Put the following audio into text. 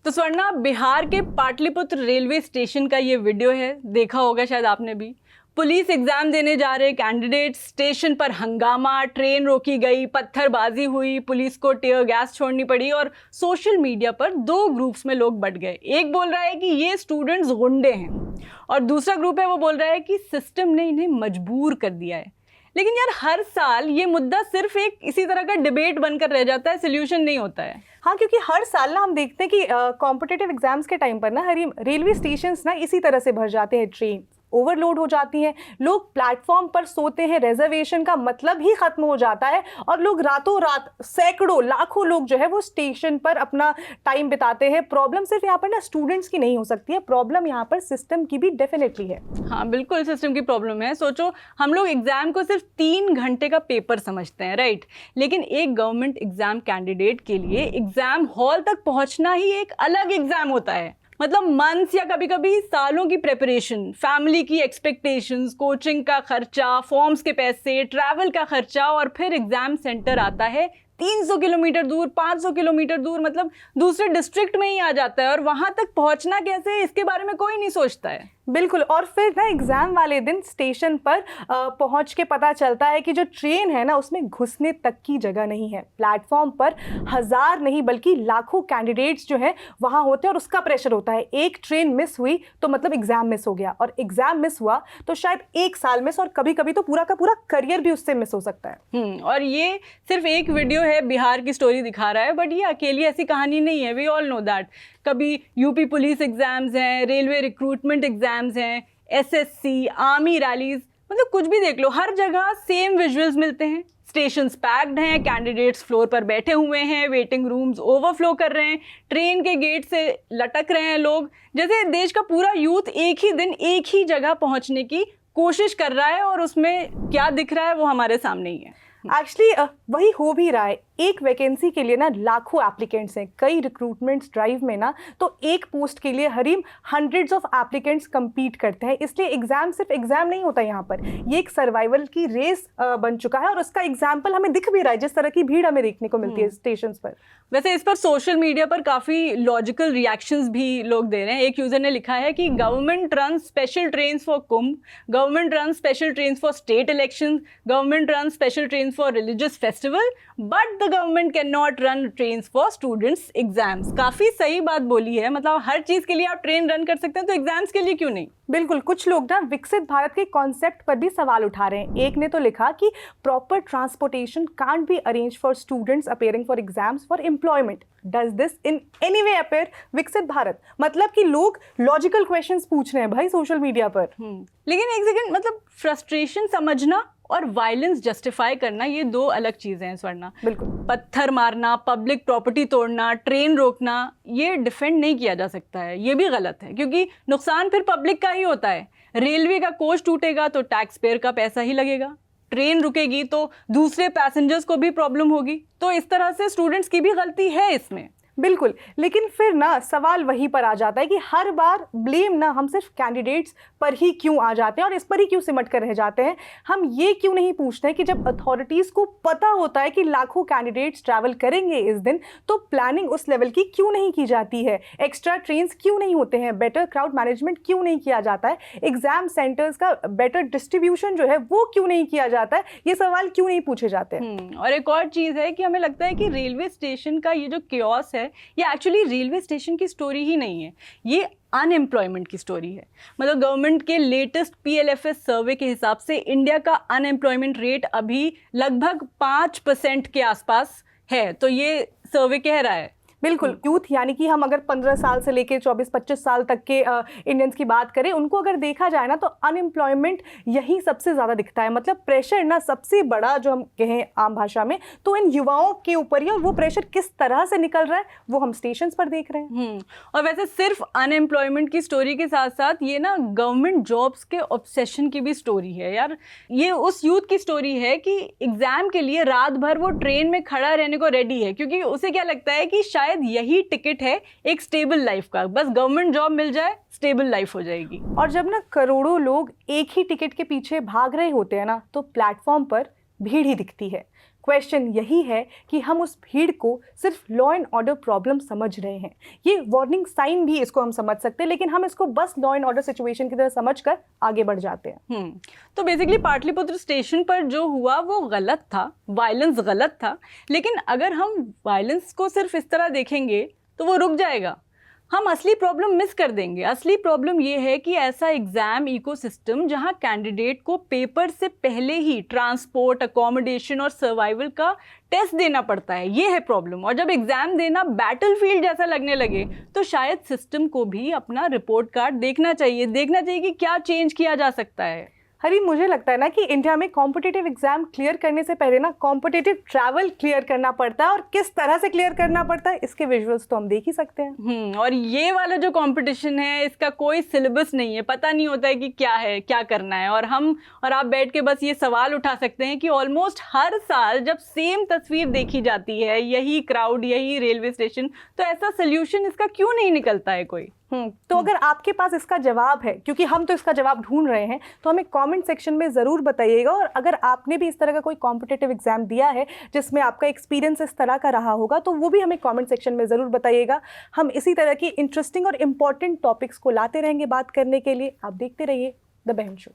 तो स्वर्णा, बिहार के Pataliputra railway station का ये वीडियो है, देखा होगा शायद आपने भी। पुलिस एग्जाम देने जा रहे कैंडिडेट, स्टेशन पर हंगामा, ट्रेन रोकी गई, पत्थरबाजी हुई, पुलिस को टीयर गैस छोड़नी पड़ी और सोशल मीडिया पर दो ग्रुप्स में लोग बंट गए। एक बोल रहा है कि ये स्टूडेंट्स गुंडे हैं और दूसरा ग्रुप है वो बोल रहा है कि सिस्टम ने इन्हें मजबूर कर दिया है। लेकिन यार, हर साल ये मुद्दा सिर्फ एक इसी तरह का डिबेट बनकर रह जाता है, सोल्यूशन नहीं होता है। हाँ, क्योंकि हर साल ना हम देखते हैं कि कॉम्पिटिटिव एग्जाम्स के टाइम पर ना रेलवे स्टेशंस ना इसी तरह से भर जाते हैं, ट्रेन ओवरलोड हो जाती हैं, लोग प्लेटफॉर्म पर सोते हैं, रिजर्वेशन का मतलब ही खत्म हो जाता है और लोग रातों रात सैकड़ों लाखों लोग जो है वो स्टेशन पर अपना टाइम बिताते हैं। प्रॉब्लम सिर्फ यहाँ पर ना स्टूडेंट्स की नहीं हो सकती है, प्रॉब्लम यहाँ पर सिस्टम की भी डेफिनेटली है। हाँ बिल्कुल, सिस्टम की प्रॉब्लम है। सोचो, हम लोग एग्जाम को सिर्फ 3 घंटे का पेपर समझते हैं, राइट? लेकिन एक गवर्नमेंट एग्जाम कैंडिडेट के लिए एग्जाम हॉल तक पहुंचना ही एक अलग एग्जाम होता है। मतलब मंथ्स या कभी कभी सालों की प्रिपरेशन, फैमिली की एक्सपेक्टेशंस, कोचिंग का खर्चा, फॉर्म्स के पैसे, ट्रैवल का खर्चा और फिर एग्जाम सेंटर आता है 300 किलोमीटर दूर, 500 किलोमीटर दूर, मतलब दूसरे डिस्ट्रिक्ट में ही आ जाता है और वहां तक पहुंचना कैसे, इसके बारे में कोई नहीं सोचता है। बिल्कुल। और फिर ना एग्जाम वाले दिन स्टेशन पर पहुंच के पता चलता है कि जो ट्रेन है ना उसमें घुसने तक की जगह नहीं है। प्लेटफॉर्म पर हजार नहीं बल्कि लाखों कैंडिडेट्स जो है वहां होते हैं और उसका प्रेशर होता है। एक ट्रेन मिस हुई तो मतलब एग्जाम मिस हो गया, और एग्जाम मिस हुआ तो शायद 1 साल मिस, और कभी कभी तो पूरा का पूरा करियर भी उससे मिस हो सकता है। और ये सिर्फ एक वीडियो है, बिहार की स्टोरी दिखा रहा है, बट ये अकेली ऐसी कहानी नहीं है। We all know that. कभी यूपी पुलिस एग्जाम्स हैं, रेलवे रिक्रूटमेंट एग्जाम्स हैं, एसएससी, आर्मी रैलीज, मतलब कुछ भी देख लो, हर जगह सेम विजुअल्स मिलते हैं। स्टेशंस पैक्ड हैं, कैंडिडेट्स फ्लोर पर बैठे हुए हैं, वेटिंग रूम्स ओवरफ्लो कर रहे हैं, ट्रेन के गेट से लटक रहे हैं लोग, जैसे देश का पूरा यूथ एक ही दिन एक ही जगह पहुंचने की कोशिश कर रहा है और उसमें क्या दिख रहा है वो हमारे सामने ही है। एक्चुअली वही हो भी रहा है। एक वैकेंसी के लिए ना लाखों एप्लीकेंट्स हैं, कई रिक्रूटमेंट्स ड्राइव में ना तो एक पोस्ट के लिए Hareem hundreds of applicants compete करते हैं। इसलिए एग्जाम सिर्फ एग्जाम नहीं होता यहाँ पर, ये एक सर्वाइवल की रेस बन चुका है और उसका एग्जाम्पल हमें दिख भी रहा है, जिस तरह की भीड़ हमें देखने को मिलती है स्टेशन पर। वैसे इस पर सोशल मीडिया पर काफ़ी लॉजिकल रिएक्शंस भी लोग दे रहे हैं। एक यूज़र ने लिखा है कि government run special trains for Kumbh, government run special trains for state elections, government run special trains for religious festival, but the government can not run trains for students exams. काफ़ी सही बात बोली है, मतलब हर चीज़ के लिए आप ट्रेन रन कर सकते हैं तो एग्जाम्स के लिए क्यों नहीं? बिल्कुल। कुछ लोग ना विकसित भारत के कॉन्सेप्ट पर भी सवाल उठा रहे हैं। एक ने तो लिखा कि proper transportation can't be arrange for students appearing for exams for employment. Does this in any way appear विकसित भारत? मतलब कि लोग लॉजिकल क्वेश्चंस पूछ रहे हैं भाई सोशल मीडिया पर। लेकिन एक सेकंड, मतलब फ्रस्ट्रेशन समझना और वायलेंस जस्टिफाई करना ये 2 अलग चीजें हैं स्वर्णा। बिल्कुल। पत्थर मारना, पब्लिक प्रॉपर्टी तोड़ना, ट्रेन रोकना, ये डिफेंड नहीं किया जा सकता है, ये भी गलत है क्योंकि नुकसान फिर पब्लिक का ही होता है। रेलवे का कोच टूटेगा तो टैक्स पेयर का पैसा ही लगेगा, ट्रेन रुकेगी तो दूसरे पैसेंजर्स को भी प्रॉब्लम होगी। तो इस तरह से स्टूडेंट्स की भी गलती है इसमें। बिल्कुल। लेकिन फिर ना सवाल वहीं पर आ जाता है कि हर बार ब्लेम ना हम सिर्फ कैंडिडेट्स पर ही क्यों आ जाते हैं और इस पर ही क्यों सिमट कर रह जाते हैं। हम ये क्यों नहीं पूछते हैं कि जब अथॉरिटीज़ को पता होता है कि लाखों कैंडिडेट्स ट्रैवल करेंगे इस दिन, तो प्लानिंग उस लेवल की क्यों नहीं की जाती है? एक्स्ट्रा ट्रेन्स क्यों नहीं होते हैं? बेटर क्राउड मैनेजमेंट क्यों नहीं किया जाता है? एग्जाम सेंटर्स का बेटर डिस्ट्रीब्यूशन जो है वो क्यों नहीं किया जाता है? ये सवाल क्यों नहीं पूछे जाते हैं? और एक और चीज़ है कि हमें लगता है कि रेलवे स्टेशन का ये जो क्योस है, ये एक्चुअली रेलवे स्टेशन की स्टोरी ही नहीं है, ये अनएम्प्लॉयमेंट की स्टोरी है। मतलब गवर्नमेंट के लेटेस्ट PLFS सर्वे के हिसाब से इंडिया का अनएम्प्लॉयमेंट रेट अभी लगभग 5% के आसपास है, तो ये सर्वे कह रहा है। बिल्कुल। यूथ यानी कि हम अगर 15 साल से लेकर 24-25 साल तक के इंडियंस की बात करें, उनको अगर देखा जाए ना तो अनएम्प्लॉयमेंट यही सबसे ज़्यादा दिखता है। मतलब प्रेशर ना सबसे बड़ा जो हम कहें आम भाषा में तो इन युवाओं के ऊपर ही, और वो प्रेशर किस तरह से निकल रहा है वो हम स्टेशन पर देख रहे हैं। और वैसे सिर्फ अनएम्प्लॉयमेंट की स्टोरी के साथ साथ ये ना गवर्नमेंट जॉब्स के ऑब्सेशन की भी स्टोरी है यार। ये उस यूथ की स्टोरी है कि एग्जाम के लिए रात भर वो ट्रेन में खड़ा रहने को रेडी है क्योंकि उसे क्या लगता है कि शायद यही टिकट है एक स्टेबल लाइफ का, बस गवर्नमेंट जॉब मिल जाए स्टेबल लाइफ हो जाएगी। और जब ना करोड़ों लोग एक ही टिकट के पीछे भाग रहे होते हैं ना तो प्लेटफॉर्म पर भीड़ ही दिखती है। क्वेश्चन यही है कि हम उस भीड़ को सिर्फ लॉ एंड ऑर्डर प्रॉब्लम समझ रहे हैं। ये वार्निंग साइन भी इसको हम समझ सकते हैं, लेकिन हम इसको बस लॉ एंड ऑर्डर सिचुएशन की तरह समझकर आगे बढ़ जाते हैं। तो बेसिकली पाटलिपुत्र स्टेशन पर जो हुआ वो गलत था, वायलेंस गलत था, लेकिन अगर हम वायलेंस को सिर्फ इस तरह देखेंगे तो वो रुक जाएगा, हम असली प्रॉब्लम मिस कर देंगे। असली प्रॉब्लम ये है कि ऐसा एग्ज़ाम इकोसिस्टम जहां कैंडिडेट को पेपर से पहले ही ट्रांसपोर्ट, अकोमोडेशन और सर्वाइवल का टेस्ट देना पड़ता है, ये है प्रॉब्लम। और जब एग्ज़ाम देना बैटलफील्ड जैसा लगने लगे तो शायद सिस्टम को भी अपना रिपोर्ट कार्ड देखना चाहिए कि क्या चेंज किया जा सकता है। हरी, मुझे लगता है ना कि इंडिया में कॉम्पिटिटिव एग्जाम क्लियर करने से पहले ना कॉम्पिटिटिव ट्रैवल क्लियर करना पड़ता है, और किस तरह से क्लियर करना पड़ता है इसके विजुअल्स तो हम देख ही सकते हैं। और ये वाला जो कंपटीशन है इसका कोई सिलेबस नहीं है, पता नहीं होता है कि क्या है, क्या करना है, और हम और आप बैठ के बस ये सवाल उठा सकते हैं कि ऑलमोस्ट हर साल जब सेम तस्वीर देखी जाती है, यही क्राउड, यही रेलवे स्टेशन, तो ऐसा सोल्यूशन इसका क्यों नहीं निकलता है कोई। तो अगर आपके पास इसका जवाब है, क्योंकि हम तो इसका जवाब ढूंढ रहे हैं, तो हमें कमेंट सेक्शन में ज़रूर बताइएगा। और अगर आपने भी इस तरह का कोई कॉम्पिटिटिव एग्जाम दिया है जिसमें आपका एक्सपीरियंस इस तरह का रहा होगा, तो वो भी हमें कमेंट सेक्शन में ज़रूर बताइएगा। हम इसी तरह की इंटरेस्टिंग और इम्पॉर्टेंट टॉपिक्स को लाते रहेंगे बात करने के लिए। आप देखते रहिए द बहन शो।